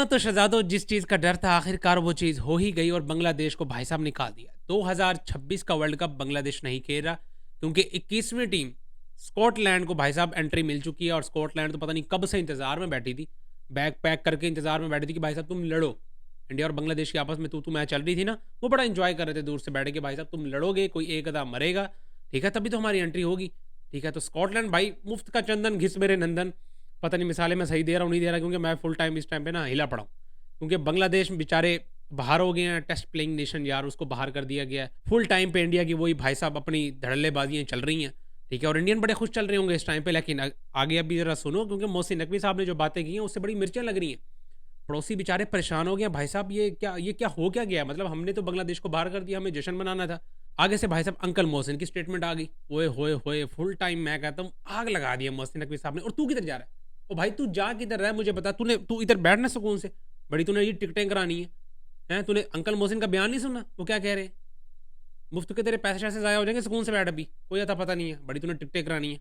तो शहजादो, जिस चीज़ का डर था आखिरकार वो चीज़ हो ही गई और बांग्लादेश को भाई साहब निकाल दिया। 2026 का वर्ल्ड कप बांग्लादेश नहीं खेल रहा क्योंकि 21वीं टीम स्कॉटलैंड को भाई साहब एंट्री मिल चुकी है और स्कॉटलैंड तो पता नहीं कब से इंतज़ार में बैठी थी। बैग पैक करके इंतज़ार में बैठी थी कि भाई साहब तुम लड़ो। इंडिया और बांग्लादेश की आपस में तू मैच चल रही थी ना, वो बड़ा एंजॉय कर रहे थे दूर से बैठ के, भाई साहब तुम लड़ोगे, कोई एक आधा मरेगा, ठीक है, तभी तो हमारी एंट्री होगी। ठीक है, तो स्कॉटलैंड भाई मुफ्त का चंदन घिस मेरे नंदन। पता नहीं मिसालें मैं सही दे रहा हूँ नहीं दे रहा, क्योंकि मैं फुल टाइम इस टाइम पे ना हिला पड़ा हूँ। क्योंकि बांग्लादेश बेचारे बाहर हो गए हैं, टेस्ट प्लेइंग नेशन यार, उसको बाहर कर दिया गया है। फुल टाइम पे इंडिया की वही भाई साहब अपनी धड़ल्लेबाजियाँ चल रही हैं, ठीक है, और इंडियन बड़े खुश चल रहे होंगे इस टाइम पे। लेकिन आगे अभी जरा सुनो, क्योंकि मोहसिन नकवी साहब ने जो बातें की हैं उससे बड़ी मिर्चें लग रही हैं। पड़ोसी बेचारे परेशान हो गए भाई साहब, ये क्या हो क्या गया, मतलब हमने तो बांग्लादेश को बाहर कर दिया, हमें जश्न मनाना था। आगे से भाई साहब अंकल मोहसिन की स्टेटमेंट आ गई, ओए होए होए, फुल टाइम मैं कहता हूँ आग लगा दिया मोहसिन नकवी साहब ने। और तू किधर जा रहा है? ओ भाई तू जा किधर रहा है मुझे बता, तू इधर बैठना सुकून से, बड़ी तूने ये टिकटें करानी है हैं? तूने अंकल मोहसिन का बयान नहीं सुना, वो क्या कह रहे हैं? मुफ्त के तेरे पैसे शैसे ज़ाया हो जाएंगे, सुकून से बैठ, अभी कोई अता पता नहीं है, बड़ी तूने टिकटें करानी है।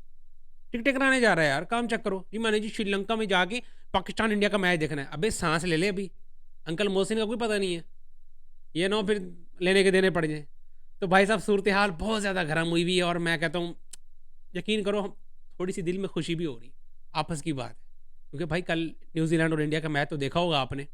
टिकटें कराने जा रहा है यार, काम चेक करो जी। मैंने जी श्रीलंका में जाके पाकिस्तान इंडिया का मैच देखना है। अबे सांस ले ले अभी, अंकल मोहसिन का कोई पता नहीं है, ये ना हो फिर लेने के देने पड़ जाए। तो भाई साहब सूरत हाल बहुत ज़्यादा गर्म हुई हुई है और मैं कहता हूँ यकीन करो थोड़ी सी दिल में खुशी भी हो रही है, आपस की बात है। क्योंकि भाई कल न्यूजीलैंड और इंडिया का मैच तो देखा होगा आपने,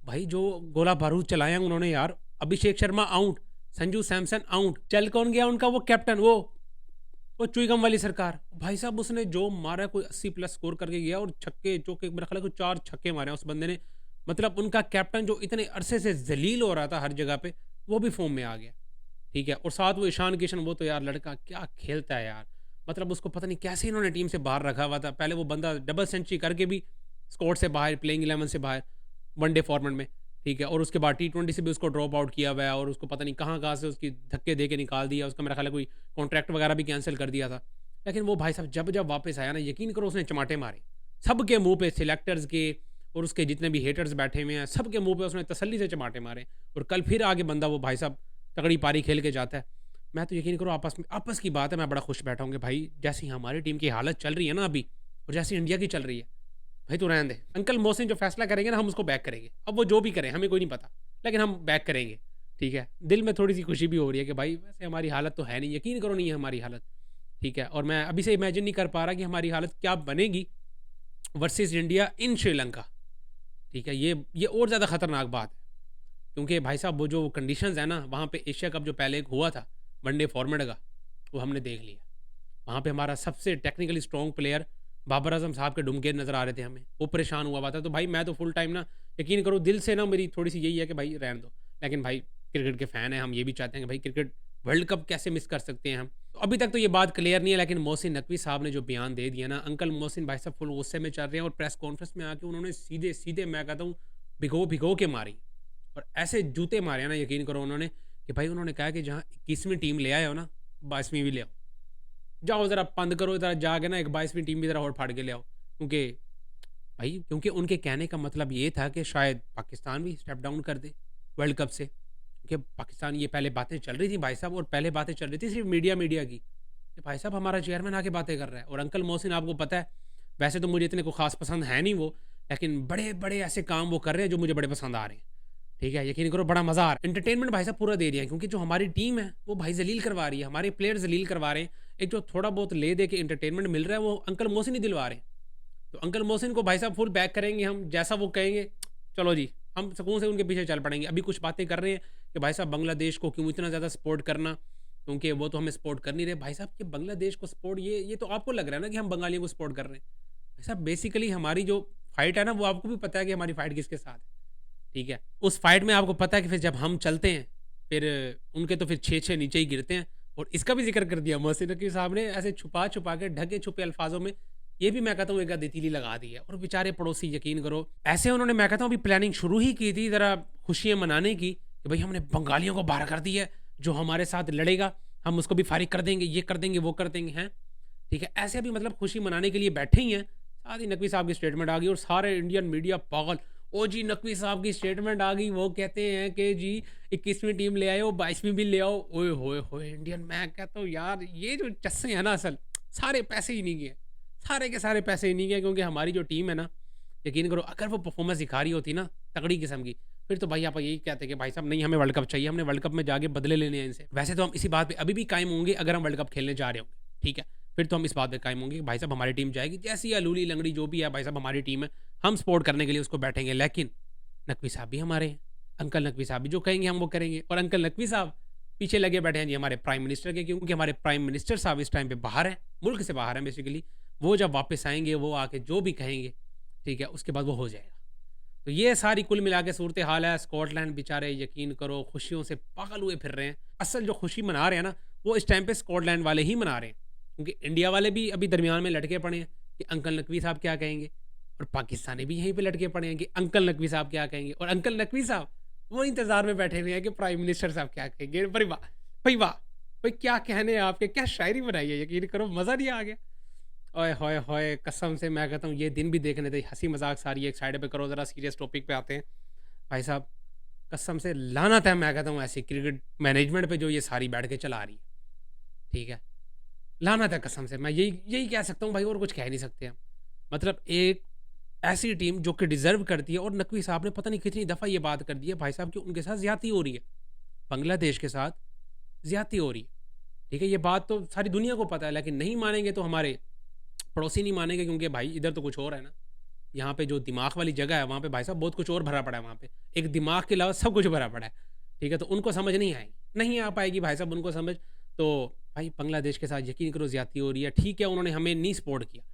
भाई जो गोला बारूद चलाया उन्होंने यार। अभिषेक शर्मा आउट, संजू सैमसन आउट, चल कौन गया उनका वो कैप्टन, वो चुईगम वाली सरकार, भाई साहब उसने जो मारा कोई 80+ स्कोर करके गया और छक्के चौके मेरा ख्याल है कोई 4 छक्के मारे उस बंदे ने। मतलब उनका कैप्टन जो इतने अरसे से जलील हो रहा था हर जगह पे, वो भी फॉर्म में आ गया, ठीक है। और साथ वो ईशान किशन, वो तो यार लड़का क्या खेलता है यार, मतलब उसको पता नहीं कैसे इन्होंने टीम से बाहर रखा हुआ था। पहले वो बंदा डबल सेंचुरी करके भी स्कोर से बाहर, प्लेइंग 11 से बाहर वनडे फॉर्मेट में, ठीक है। और उसके बाद T20 से भी उसको ड्रॉप आउट किया हुआ है और उसको पता नहीं कहाँ कहाँ से उसकी धक्के दे के निकाल दिया, उसका मेरा ख्याल है कोई कॉन्ट्रैक्ट वगैरह भी कैंसिल कर दिया था। लेकिन वो भाई साहब जब जब वापस आया ना, यकीन करो उसने चमाटे मारे सबके मुंह पे, सिलेक्टर्स के और उसके जितने भी हेटर्स बैठे हुए हैं सबके मुंह पे उसने तसल्ली से चमाटे मारे। और कल फिर आगे बंदा वो भाई साहब तगड़ी पारी खेल के जाता है। मैं तो यकीन करो आपस की बात है, मैं बड़ा खुश बैठा हूँ कि भाई जैसी हमारी टीम की हालत चल रही है ना अभी, और जैसी इंडिया की चल रही है, भाई तू रहने दे। अंकल मोहसिन जो फैसला करेंगे ना, हम उसको बैक करेंगे। अब वो जो भी करें हमें कोई नहीं पता, लेकिन हम बैक करेंगे, ठीक है। दिल में थोड़ी सी खुशी भी हो रही है कि भाई वैसे हमारी हालत तो है नहीं, यकीन करो नहीं है हमारी हालत, ठीक है। और मैं अभी से इमेजिन नहीं कर पा रहा कि हमारी हालत क्या बनेगी वर्सेस इंडिया इन श्रीलंका, ठीक है। ये और ज़्यादा खतरनाक बात है, क्योंकि भाई साहब वो जो कंडीशंस है ना वहाँ पे, एशिया कप जो पहले हुआ था वनडे फॉर्मेट का, वो हमने देख लिया। वहाँ पे हमारा सबसे technically strong player Babar Azam साहब के डुमके नज़र आ रहे थे हमें, वो परेशान हुआ हुआ था। तो भाई मैं तो फुल टाइम ना, यकीन करो दिल से ना मेरी थोड़ी सी यही है कि भाई रहने दो। लेकिन भाई क्रिकेट के फ़ैन हैं हम, ये भी चाहते हैं कि भाई क्रिकेट वर्ल्ड कप कैसे मिस कर सकते हैं हम। तो अभी तक तो ये बात क्लियर नहीं है, लेकिन मोहसिन नकवी साहब ने जो बयान दे दिया ना, अंकल मोहसिन भाई साहब फुल गुस्से में चल रहे हैं और प्रेस कॉन्फ्रेंस में आके उन्होंने सीधे सीधे मैं कहता हूँ भिगो भिगो के मारी और ऐसे जूते मारे हैं ना, यकीन करो उन्होंने, कि भाई उन्होंने कहा कि जहाँ 21वीं टीम ले आए हो ना, 22वीं भी ले आओ, जाओ ज़रा पंद करो ज़रा जाके ना, एक 22वीं टीम भी ज़रा और फाड़ के ले आओ। क्योंकि उनके कहने का मतलब ये था कि शायद पाकिस्तान भी स्टेप डाउन कर दे वर्ल्ड कप से, क्योंकि पाकिस्तान, ये पहले बातें चल रही थी भाई साहब, और पहले बातें चल रही थी सिर्फ मीडिया की कि भाई साहब हमारा चेयरमैन आके बातें कर रहा है। और अंकल मोहसिन आपको पता है, वैसे तो मुझे इतने को खास पसंद है नहीं वो, लेकिन बड़े बड़े ऐसे काम वो कर रहे हैं जो मुझे बड़े पसंद आ रहे हैं, ठीक है। यकीन करो बड़ा मज़ा आ रहा है, एंटरटेनमेंट भाई साहब पूरा दे रही है, क्योंकि जो हमारी टीम है वो भाई जलील करवा रही है, हमारे प्लेयर जलील करवा रहे हैं। एक जो थोड़ा बहुत ले दे के एंटरटेनमेंट मिल रहा है वो अंकल मोहसिन ही दिलवा रहे हैं। तो अंकल मोहसिन को भाई साहब फुल बैक करेंगे हम, जैसा वो कहेंगे चलो जी, हम सुकून से उनके पीछे चल पड़ेंगे। अभी कुछ बातें कर रहे हैं कि भाई साहब बांग्लादेश को क्यों इतना ज़्यादा सपोर्ट करना, क्योंकि वो तो हमें सपोर्ट कर नहीं रहे। भाई साहब कि बांग्लादेश को सपोर्ट, ये तो आपको लग रहा है ना कि हम बंगालियों को सपोर्ट कर रहे हैं। भाई साहब बेसिकली हमारी जो फाइट है ना, वो आपको भी पता है कि हमारी फाइट किसके साथ है, ठीक है। उस फाइट में आपको पता है कि फिर जब हम चलते हैं फिर उनके तो फिर 6-6 नीचे ही गिरते हैं। और इसका भी जिक्र कर दिया मोहसिन नकवी साहब ने, ऐसे छुपा छुपा के ढके छुपे अल्फाजों में, ये भी मैं कहता हूँ एक तीली लगा दी है। और बेचारे पड़ोसी यकीन करो ऐसे उन्होंने, मैं कहता हूँ अभी प्लानिंग शुरू ही की थी ज़रा खुशियाँ मनाने की कि भाई हमने बंगालियों को बाहर कर दिया है, जो हमारे साथ लड़ेगा हम उसको भी फारिग कर देंगे, ये कर देंगे वो कर देंगे हैं, ठीक है। ऐसे अभी मतलब खुशी मनाने के लिए बैठे ही हैं। साथ ही नकवी साहब की स्टेटमेंट आ गई और सारे इंडियन मीडिया पागल, ओ जी नकवी साहब की स्टेटमेंट आ गई, वो कहते हैं कि जी 21वीं टीम ले आए हो, 22वीं भी ले आओ। ओए होए होए इंडियन, मैं कहता हूँ यार ये जो चस्से हैं ना, असल सारे पैसे ही नहीं गए, सारे के सारे पैसे ही नहीं गए, क्योंकि हमारी जो टीम है ना यकीन करो अगर वो परफॉर्मेंस दिखा रही होती ना तगड़ी किस्म की, फिर तो भाई आप यही कहते कि भाई साहब नहीं हमें वर्ल्ड कप चाहिए, हमने वर्ल्ड कप में जाके बदले लेने हैं इनसे। वैसे तो हम इसी बात पे अभी भी कायम होंगे अगर हम वर्ल्ड कप खेलने जा रहे होंगे, ठीक है? फिर तो हम इस बात पे कायम होंगे कि भाई साहब हमारी टीम जाएगी, जैसी या लूली लंगड़ी जो भी है भाई साहब हमारी टीम है, हम सपोर्ट करने के लिए उसको बैठेंगे। लेकिन नकवी साहब भी हमारे हैं, अंकल नकवी साहब भी जो कहेंगे हम वो करेंगे। और अंकल नकवी साहब पीछे लगे बैठे हैं जी हमारे प्राइम मिनिस्टर के, क्योंकि हमारे प्राइम मिनिस्टर साहब इस टाइम पे बाहर हैं, मुल्क से बाहर हैं बेसिकली। वो जब वापस आएंगे वो आके जो भी कहेंगे, ठीक है, उसके बाद वो हो जाएगा। तो ये सारी कुल मिला के सूरत हाल है। स्कॉटलैंड बेचारे यकीन करो खुशियों से पागल हुए फिर रहे हैं। असल जो खुशी मना रहे हैं ना वो इस टाइम पे स्कॉटलैंड वाले ही मना रहे हैं, क्योंकि इंडिया वाले भी अभी दरमियान में लटके पड़े हैं कि अंकल नकवी साहब क्या कहेंगे, और पाकिस्तानी भी यहीं पे लटके पड़े हैं कि अंकल नकवी साहब क्या कहेंगे। और अंकल नकवी साहब वो इंतजार में बैठे हुए हैं कि प्राइम मिनिस्टर साहब क्या कहेंगे। भाई वाह भाई वाह भाई, क्या कहने हैं आपके, क्या शायरी बनाई है, यकीन करो मज़ा नहीं आ गया। ओए होए होए, कसम से मैं कहता हूँ ये दिन भी देखने थे। हंसी मजाक सारी एक साइड पे करो, ज़रा सीरियस टॉपिक पे आते हैं। भाई साहब कसम से लानत है, मैं कहता हूँ ऐसी क्रिकेट मैनेजमेंट पे जो ये सारी बैठ के चला रही है, ठीक है, लानत है कसम से। मैं यही यही कह सकता हूँ भाई, और कुछ कह नहीं सकते हम। मतलब एक ऐसी टीम जो कि डिजर्व करती है, और नकवी साहब ने पता नहीं कितनी दफ़ा ये बात कर दी है भाई साहब कि उनके साथ ज्यादती हो रही है, बांग्लादेश के साथ ज्यादती हो रही है, ठीक है। ये बात तो सारी दुनिया को पता है, लेकिन नहीं मानेंगे तो हमारे पड़ोसी नहीं मानेंगे, क्योंकि भाई इधर तो कुछ और है ना। यहाँ पे जो दिमाग वाली जगह है वहाँ पे भाई साहब बहुत कुछ और भरा पड़ा है। वहाँ पे एक दिमाग के अलावा सब कुछ भरा पड़ा है, ठीक है। तो उनको समझ नहीं आएगी, नहीं आ पाएगी भाई साहब उनको समझ। तो भाई बांग्लादेश के साथ यकीन करो ज्यादती हो रही है, ठीक है। उन्होंने हमें नहीं सपोर्ट किया,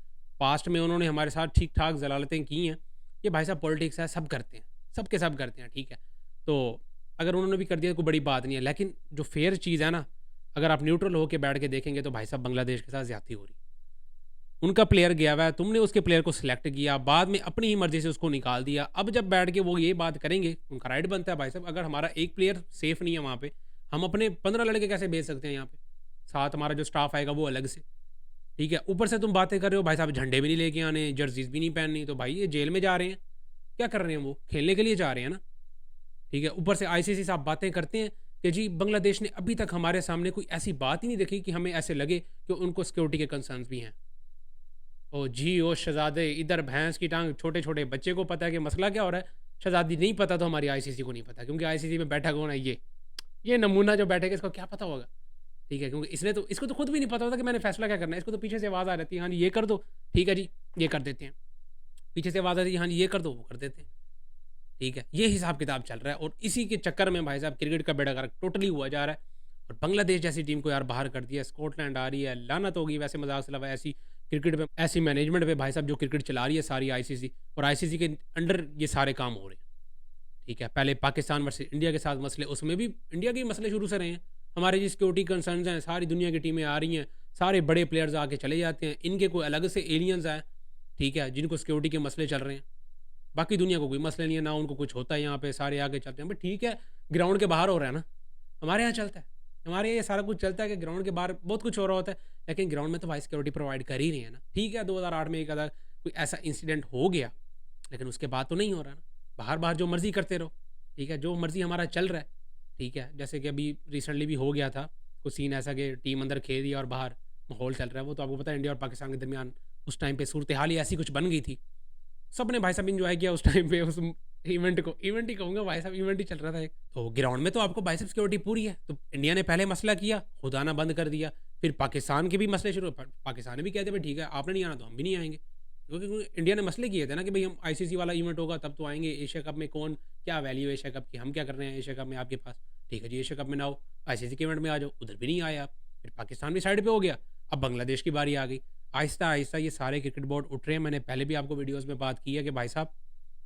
पास्ट में उन्होंने हमारे साथ ठीक ठाक जलालतें की हैं। ये भाई साहब पॉलिटिक्स है, सब करते हैं, सब के सब करते हैं, ठीक है। तो अगर उन्होंने भी कर दिया तो कोई बड़ी बात नहीं है, लेकिन जो फेयर चीज़ है ना, अगर आप न्यूट्रल होकर बैठ के देखेंगे तो भाई साहब बांग्लादेश के साथ ज्यादती हो रही है। उनका प्लेयर गया हुआ है, तुमने उसके प्लेयर को सिलेक्ट किया, बाद में अपनी ही मर्जी से उसको निकाल दिया। अब जब बैठ के वो ये बात करेंगे, उनका राइट बनता है भाई साहब। अगर हमारा एक प्लेयर सेफ नहीं है वहाँ पे, हम अपने 15 लड़के कैसे भेज सकते हैं यहाँ पे, साथ हमारा जो स्टाफ आएगा वो अलग से, ठीक है। ऊपर से तुम बातें कर रहे हो भाई साहब, झंडे भी नहीं लेके आने, जर्सीज भी नहीं पहननी, तो भाई ये जेल में जा रहे हैं, क्या कर रहे हैं, वो खेलने के लिए जा रहे हैं ना, ठीक है। ऊपर से आईसीसी साहब बातें करते हैं कि जी बांग्लादेश ने अभी तक हमारे सामने कोई ऐसी बात ही नहीं देखी कि हमें ऐसे लगे कि उनको सिक्योरिटी के कंसर्न्स भी हैं। ओ जी ओ शहजादे, इधर भैंस की टांग, छोटे छोटे बच्चे को पता है कि मसला क्या हो रहा है, शहजादी नहीं पता तो हमारी आईसीसी को नहीं पता, क्योंकि आईसीसी में बैठा कौन है, ये नमूना जो बैठेगा इसको क्या पता होगा, ठीक है। क्योंकि इसने तो, इसको तो खुद भी नहीं पता होता कि मैंने फैसला क्या करना है। इसको तो पीछे से आवाज़ आ रहती है, हाँ जी ये कर दो, ठीक है जी ये कर देते हैं। पीछे से आवाज़ आती है, हाँ जी ये कर दो, वो कर देते हैं, ठीक है। ये हिसाब किताब चल रहा है, और इसी के चक्कर में भाई साहब क्रिकेट का बेड़ा गर्क टोटली हुआ जा रहा है। और बांग्लादेश जैसी टीम को यार बाहर कर दिया, स्कॉटलैंड आ रही है, लानत होगी वैसे मजाक से अलावा ऐसी क्रिकेट पे, ऐसी मैनेजमेंट पे भाई साहब जो क्रिकेट चला रही है सारी आईसीसी, और आईसीसी के अंडर ये सारे काम हो रहे हैं, ठीक है। पहले पाकिस्तान वर्सेस इंडिया के साथ मसले, उसमें भी इंडिया के मसले शुरू से रहे हैं। हमारे जी सिक्योरिटी कंसर्न्स हैं, सारी दुनिया की टीमें आ रही हैं, सारे बड़े प्लेयर्स आके चले जाते हैं, इनके कोई अलग से एलियंस आए, ठीक है, जिनको सिक्योरिटी के मसले चल रहे हैं। बाकी दुनिया को कोई मसले नहीं है ना, उनको कुछ होता है, यहाँ पे सारे आगे चलते हैं। बट ठीक है, ग्राउंड के बाहर हो रहा है ना, हमारे यहाँ चलता है, हमारे ये सारा कुछ चलता है कि ग्राउंड के बाहर बहुत कुछ हो रहा होता है, लेकिन ग्राउंड में तो भाई सिक्योरिटी प्रोवाइड कर ही रही है ना। ठीक है 2008 में एक आधा कोई ऐसा इंसिडेंट हो गया, लेकिन उसके बाद तो नहीं हो रहा ना। बाहर बाहर जो मर्जी करते रहो, ठीक है, जो मर्जी हमारा चल रहा है, ठीक है। जैसे कि अभी रिसेंटली भी हो गया था कुछ सीन ऐसा कि टीम अंदर खेल दिया और बाहर माहौल चल रहा है, वो तो आपको पता है इंडिया और पाकिस्तान के दरमियान उस टाइम पे सूरत हाल ही ऐसी कुछ बन गई थी। सब ने भाई साहब इंजॉय किया उस टाइम पे, उस इवेंट को, इवेंट ही कहूँगा भाई साहब, इवेंट ही चल रहा था एक। तो ग्राउंड में तो आपको भाई साहब सिक्योरिटी पूरी है। तो इंडिया ने पहले मसला किया, खुद आना बंद कर दिया, फिर पाकिस्तान के भी मसले शुरू, पाकिस्तान ने भी कहते भाई ठीक है आपने नहीं आना तो हम भी नहीं आएंगे, क्योंकि इंडिया ने मसले किए थे ना कि भाई हम आईसीसी वाला इवेंट होगा तब तो आएंगे, एशिया कप में कौन क्या वैल्यू है एशिया कप की, हम क्या कर रहे हैं एशिया कप में आपके पास, ठीक है जी एशिया कप में ना हो, आईसीसी के इवेंट में आ जाओ, उधर भी नहीं आए आप। फिर पाकिस्तान भी साइड पे हो गया, अब बांग्लादेश की बारी आ गई। आहिस्ता आहिस्ता ये सारे क्रिकेट बोर्ड उठ रहे हैं। मैंने पहले भी आपको वीडियोज़ में बात की है कि भाई साहब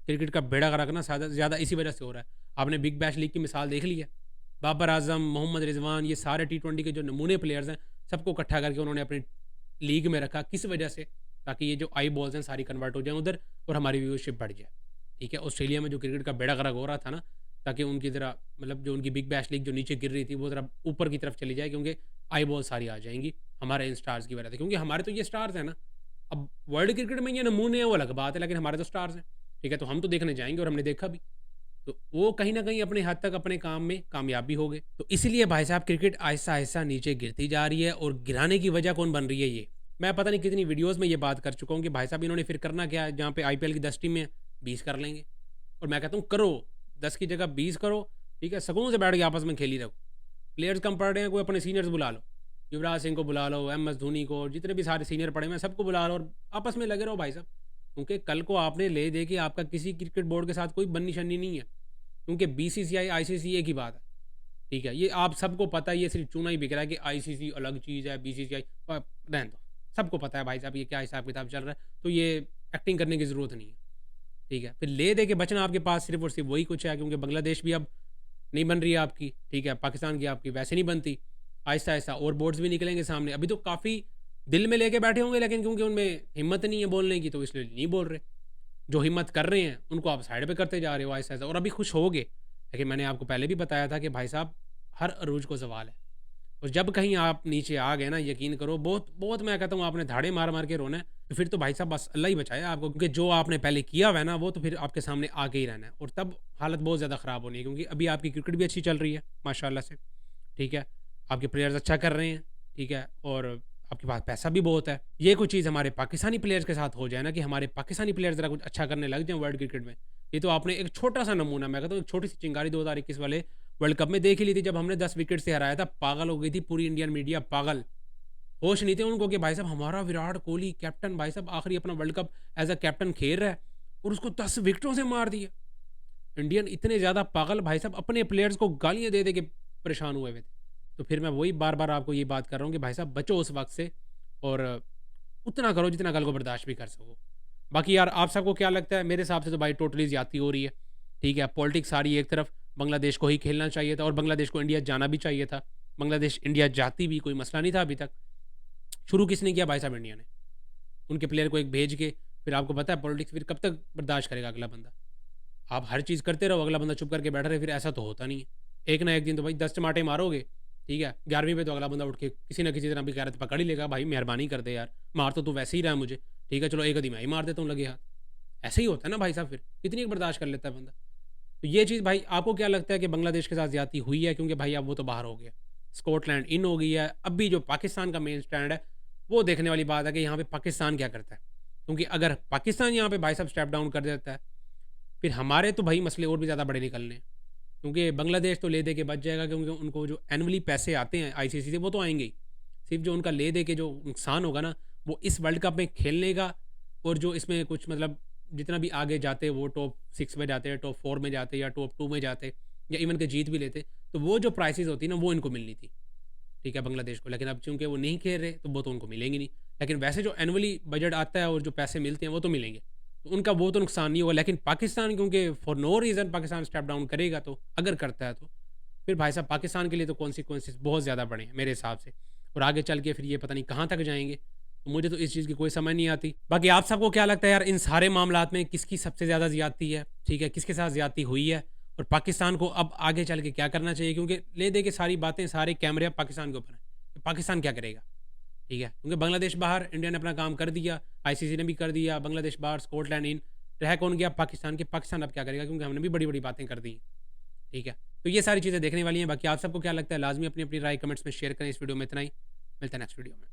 क्रिकेट का बेड़ा गर्क ना ज़्यादा इसी वजह से हो रहा है। आपने बिग बैश लीग की मिसाल देख ली है, बाबर आजम, मोहम्मद रिजवान, ये सारे T20 के जो नमूने प्लेयर्स हैं सबको इकट्ठा करके उन्होंने अपनी लीग में रखा। किस वजह से? ताकि ये जो आई बॉल्स हैं सारी कन्वर्ट हो जाएं उधर और हमारी व्यूअरशिप बढ़ जाए, ठीक है। ऑस्ट्रेलिया में जो क्रिकेट का बेड़ा गर्क हो रहा था ना, ताकि उनकी ज़रा मतलब जो उनकी बिग बैश लीग जो नीचे गिर रही थी वो ज़रा ऊपर की तरफ चली जाए, क्योंकि आई बॉल सारी आ जाएंगी हमारे इन स्टार्स की वजह से, क्योंकि हमारे तो ये स्टार्स हैं ना। अब वर्ल्ड क्रिकेट में ये नमूने हैं वो अलग बात है, लेकिन हमारे तो स्टार्स हैं, ठीक है। तो हम तो देखने जाएंगे और हमने देखा भी, तो वो कहीं ना कहीं अपने हद तक अपने काम में कामयाब भी हो गए। तो इसीलिए भाई साहब क्रिकेट आहिस्ता आहिस्ता नीचे गिरती जा रही है, और गिराने की वजह कौन बन रही है? ये मैं पता नहीं कितनी वीडियोज़ में ये बात कर चुका हूँ कि भाई साहब इन्होंने फिर करना क्या है, जहाँ पे आईपीएल की 10 टीमें हैं, 20 कर लेंगे। और मैं कहता हूँ करो, 10 की जगह 20 करो, ठीक है, सुकून से बैठ के आपस में खेल ही रहो। प्लेयर्स कम पड़ रहे हैं, कोई अपने सीनियर्स बुला लो, युवराज सिंह को बुला लो, MS धोनी को, जितने भी सारे सीनियर पड़े हुए हैं सबको बुला लो और आपस में लगे रहो भाई साहब। क्योंकि कल को आपने ले दे के आपका किसी क्रिकेट बोर्ड के साथ कोई बन्नी शन्नी नहीं है, क्योंकि BCCI ICC एक ही बात है, ठीक है। ये आप सबको पता है, ये सिर्फ चूना ही बिक रहा है कि ICC अलग चीज़ है, BCCI रहने दो, सबको पता है भाई साहब ये क्या हिसाब किताब चल रहा है, तो ये एक्टिंग करने की ज़रूरत नहीं है, ठीक है। फिर ले दे के बचना आपके पास सिर्फ और सिर्फ वही कुछ है, क्योंकि बांग्लादेश भी अब नहीं बन रही है आपकी, ठीक है, पाकिस्तान की आपकी वैसे नहीं बनती। आहिस्ता आहिस्ता और बोर्ड्स भी निकलेंगे सामने, अभी तो काफ़ी दिल में लेके बैठे होंगे, लेकिन क्योंकि उनमें हिम्मत नहीं है बोलने की तो इसलिए नहीं बोल रहे। जो हिम्मत कर रहे हैं उनको आप साइड पे करते जा रहे हो आहिस्ता आहिस्ता, और अभी खुश होगे, लेकिन मैंने आपको पहले भी बताया था कि भाई साहब हर अरूज को सवाल है, और जब कहीं आप नीचे आ गए ना, यकीन करो बहुत बहुत, मैं कहता हूँ आपने धाड़े मार मार के रोना है, तो फिर तो भाई साहब बस अल्लाह ही बचाए आपको, क्योंकि जो आपने पहले किया हुआ है ना वो तो फिर आपके सामने आगे ही रहना है, और तब हालत बहुत ज़्यादा ख़राब होनी है, क्योंकि अभी आपकी क्रिकेट भी अच्छी चल रही है माशाल्लाह से, ठीक है, आपके प्लेयर्स अच्छा कर रहे हैं, ठीक है, और आपके पास पैसा भी बहुत है। ये कुछ चीज़ हमारे पाकिस्तानी प्लेयर्स के साथ हो जाए ना, कि हमारे पाकिस्तानी प्लेयर्स ज़रा कुछ अच्छा करने लग जाए वर्ल्ड क्रिकेट में, ये तो आपने एक छोटा सा नमूना, मैं कहता हूँ एक छोटी सी चिंगारी 2021 वाले वर्ल्ड कप में देख ही ली थी, जब हमने 10 विकेट से हराया था। पागल हो गई थी पूरी इंडियन मीडिया, पागल, होश नहीं थे उनको कि भाई साहब हमारा विराट कोहली कैप्टन भाई साहब आखिरी अपना world cup as a captain खेल रहा है और उसको 10 विकेटों से मार दिया। इंडियन इतने ज़्यादा पागल भाई साहब अपने प्लेयर्स को गालियाँ दे दे के परेशान हुए हुए थे। तो फिर मैं वही बार बार आपको ये बात कर रहा हूँ कि भाई साहब बचो उस वक्त से, और उतना करो जितना कल को बर्दाश्त भी कर सको। बाकी यार आप सबको क्या लगता है? मेरे हिसाब से तो भाई टोटली ज़्यादती हो रही है, ठीक है। पॉलिटिक्स सारी एक तरफ, बांग्लादेश को ही खेलना चाहिए था और बांग्लादेश को इंडिया जाना भी चाहिए था। बांग्लादेश इंडिया जाती भी कोई मसला नहीं था अभी तक। शुरू किसने किया भाई साहब? इंडिया ने। उनके प्लेयर को एक भेज के, फिर आपको पता है पॉलिटिक्स फिर कब तक बर्दाश्त करेगा अगला बंदा? आप हर चीज़ करते रहो, अगला बंदा चुप करके बैठा रहे, फिर ऐसा तो होता नहीं है। एक ना एक दिन तो भाई 10 टमाटे मारोगे, ठीक है, 11वीं पे तो अगला बंदा उठ के किसी ना किसी तरह भी कह रहा था पकड़ ही लेगा, भाई मेहरबानी कर दे यार, मार तो तू वैसे ही रहा है मुझे, ठीक है, चलो एक आधी मैं ही मार देता हूँ लगे हाथ। ऐसे ही होता है ना भाई साहब, फिर कितनी बर्दाश्त कर लेता है बंदा। तो ये चीज़ भाई आपको क्या लगता है कि बांग्लादेश के साथ ज़्यादती हुई है? क्योंकि भाई अब वो तो बाहर हो गया, स्कॉटलैंड इन हो गई है। अब भी जो पाकिस्तान का मेन स्टैंड है वो देखने वाली बात है कि यहाँ पे पाकिस्तान क्या करता है, क्योंकि अगर पाकिस्तान यहाँ पे भाई साहब स्टेप डाउन कर देता है, फिर हमारे तो भाई मसले और भी ज़्यादा बड़े निकलने हैं। क्योंकि बांग्लादेश तो ले दे के बच जाएगा, क्योंकि उनको जो एनुअली पैसे आते हैं ICC से वो तो आएंगे ही। सिर्फ जो उनका ले दे के जो नुकसान होगा ना, वो इस वर्ल्ड कप में खेलने का, और जो इसमें कुछ मतलब जितना भी आगे जाते वो टॉप 6 में जाते, टॉप 4 में जाते, या टॉप 2 में जाते, या इवन के जीत भी लेते, तो वो जो प्राइसेस होती ना वो इनको मिलनी थी, ठीक है, बांग्लादेश को। लेकिन अब चूंकि वो नहीं खेल रहे तो वो तो उनको मिलेंगी नहीं। लेकिन वैसे जो एनुअली बजट आता है और जो पैसे मिलते हैं वो तो मिलेंगे, तो उनका वो तो नुकसान नहीं होगा। लेकिन पाकिस्तान, क्योंकि for no reason Pakistan step down करेगा, तो अगर करता है तो फिर भाई साहब पाकिस्तान के लिए तो कॉन्सिक्वेंसेस बहुत ज़्यादा बड़े हैं मेरे हिसाब से, और आगे चल के फिर ये पता नहीं कहाँ तक जाएंगे। तो मुझे तो इस चीज़ की कोई समझ नहीं आती। बाकी आप सबको क्या लगता है यार, इन सारे मामलात में किसकी सबसे ज़्यादा ज़्यादती है, ठीक है, किसके साथ ज़्यादती हुई है, और पाकिस्तान को अब आगे चल के क्या करना चाहिए? क्योंकि ले दे के सारी बातें, सारे कैमरे अब पाकिस्तान के ऊपर हैं कि पाकिस्तान क्या करेगा, ठीक है। क्योंकि बांग्लादेश बाहर, इंडिया ने अपना काम कर दिया, ICC ने भी कर दिया, बांग्लादेश बाहर, स्कॉटलैंड इन, रह कौन गया? पाकिस्तान के। पाकिस्तान अब क्या करेगा? क्योंकि हमने भी बड़ी बड़ी बातें कर दी, ठीक है। तो ये सारी चीज़ें देखने वाली हैं। बाकी आप सबको क्या लगता है? लाजमी अपनी अपनी राय कमेंट्स में शेयर करें। इस वीडियो में इतना ही, मिलता है नेक्स्ट वीडियो में।